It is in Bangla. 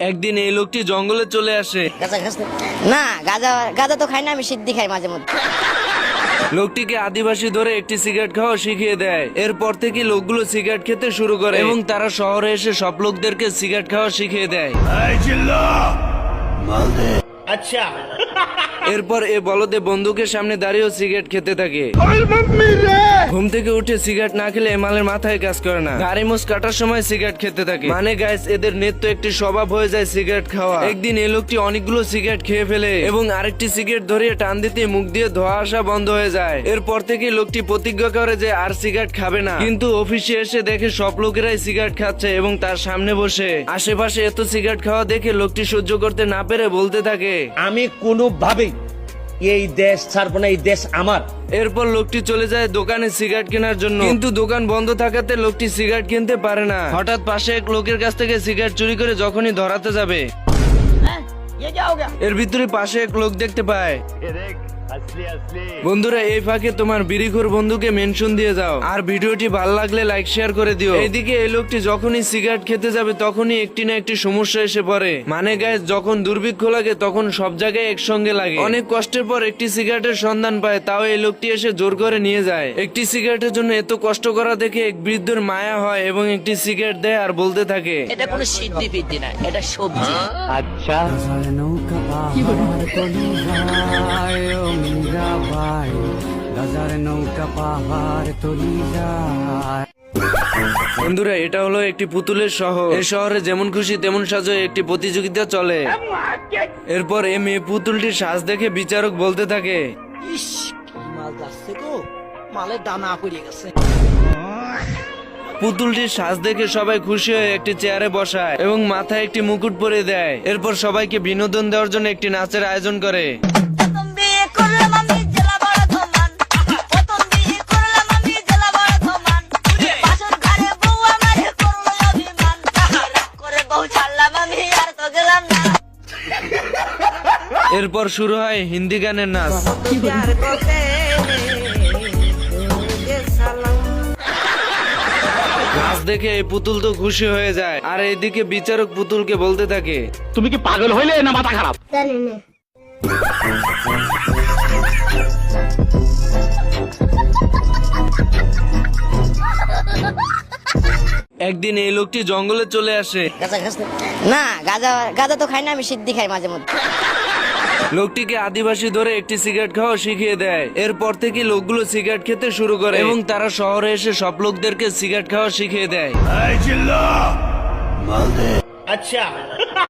একদিন এই লোকটি জঙ্গলে চলে আসে। না, গাঁজা গাঁজা তো খাই না, আমি সিদ্ধি খাই মাঝে মধ্যে। লোকটিকে আদিবাসী ধরে একটি সিগারেট খাওয়া শিখিয়ে দেয়। এরপর থেকে লোকগুলো সিগারেট খেতে শুরু করে এবং তারা শহরে এসে সব লোকদেরকে সিগারেট খাওয়া শিখিয়ে দেয়। अच्छा এরপর এ বলদে বন্দুকের সামনে দাঁড়িয়েও সিগারেট খেতে থাকে। ঘুম থেকে উঠে সিগারেট না খেলে এমালের মাথায় কাজ করে না। গাড়ি মোষ কাটার সময় সিগারেট খেতে থাকে। মানে গাইস, এদের নিত্য একটি স্বভাব হয়ে যায় সিগারেট খাওয়া। একদিন এই লোকটি অনেকগুলো সিগারেট খেয়ে ফেলে এবং আরেকটি সিগারেট ধরিয়ে টান দিতে মুখ দিয়ে ধোঁয়া আসা বন্ধ হয়ে যায়। এরপর থেকে লোকটি প্রতিজ্ঞা করে যে আর সিগারেট খাবে না। কিন্তু অফিসে এসে দেখে সব লোকেরাই সিগারেট খাচ্ছে এবং তার সামনে বসে। আশেপাশে এত সিগারেট খাওয়া দেখে লোকটি সহ্য করতে না পেরে বলতে থাকে, আমি কোনোভাবেই এই দেশ ছাড়বো না, এই দেশ আমার। এরপর লোকটি চলে যায় দোকানে সিগারেট কেনার জন্য, কিন্তু দোকান বন্ধ থাকাতে লোকটি সিগারেট কিনতে পারে না। হঠাৎ পাশে এক লোকের কাছ থেকে সিগারেট চুরি করে যখনই ধরাতে যাবে, এর ভিতরে পাশে এক লোক দেখতে পায়। বন্ধুরা, এই ফাঁকে তোমার বিড়িখোর বন্ধুকে মেনশন দিয়ে যাও আর ভিডিওটি ভালো লাগলে লাইক শেয়ার করে দিও। এইদিকে এই লোকটি যখনই সিগারেট খেতে যাবে তখনই একটি না একটি সমস্যা এসে পড়ে। মানে গাইস, যখন দুর্ভিক্ষ লাগে তখন সব জায়গায় একসঙ্গে লাগে। অনেক কষ্টের পর একটি সিগারেটের সন্ধান পায়, তাও এই লোকটি এসে জোর করে নিয়ে যায়। একটি সিগারেটের জন্য এত কষ্ট করা দেখে এক বৃদ্ধর মায়া হয় এবং একটি সিগারেট দেয় আর বলতে থাকে, এটা কোনো সিদ্ধি ফিদ্ধি না, এটা সবজি। আচ্ছা নৌকা পাহাড় তলি যায় ও মীরা ভাই, গাজার নৌকা পাহাড় তলি যায়। বন্ধুরা, এটা হলো একটি পুতুলের শহর। এই শহরে যেমন খুশি তেমন সাজো একটি প্রতিযোগিতা চলে। এরপর এই মেয়ে পুতুলটির সাজ দেখে বিচারক বলতে থাকে, ইস, কি মাল যাচ্ছে গো, মালের দানা পড়ে গেছে। পুতুলটির সাজ দেখে সবাই খুশি হয়ে একটি চেয়ারে বসায় এবং মাথায় একটি মুকুট পরে দেয়। এরপর সবাইকে বিনোদন দেওয়ার জন্য একটি নাচের আয়োজন করে। এরপর শুরু হয় হিন্দি গানের নাচ। নাচ দেখে এই পুতুল তো খুশি হয়ে যায় আর এইদিকে বিচারক পুতুলকে বলতে থাকে, তুমি কি পাগল হইলে না মাথা খারাপ? একদিন এই লোকটি জঙ্গলে চলে আসে। না, গাঁজা গাঁজা তো খাই না, আমি সিদ্ধি খাই মাঝে মধ্যে। লোকটিকে আদিবাসী ধরে একটি সিগারেট খাওয়া শিখিয়ে দেয়। এরপর থেকে লোকগুলো সিগারেট খেতে শুরু করে এবং তারা শহরে এসে সব লোকদেরকে সিগারেট খাওয়া শিখিয়ে দেয়। अच्छा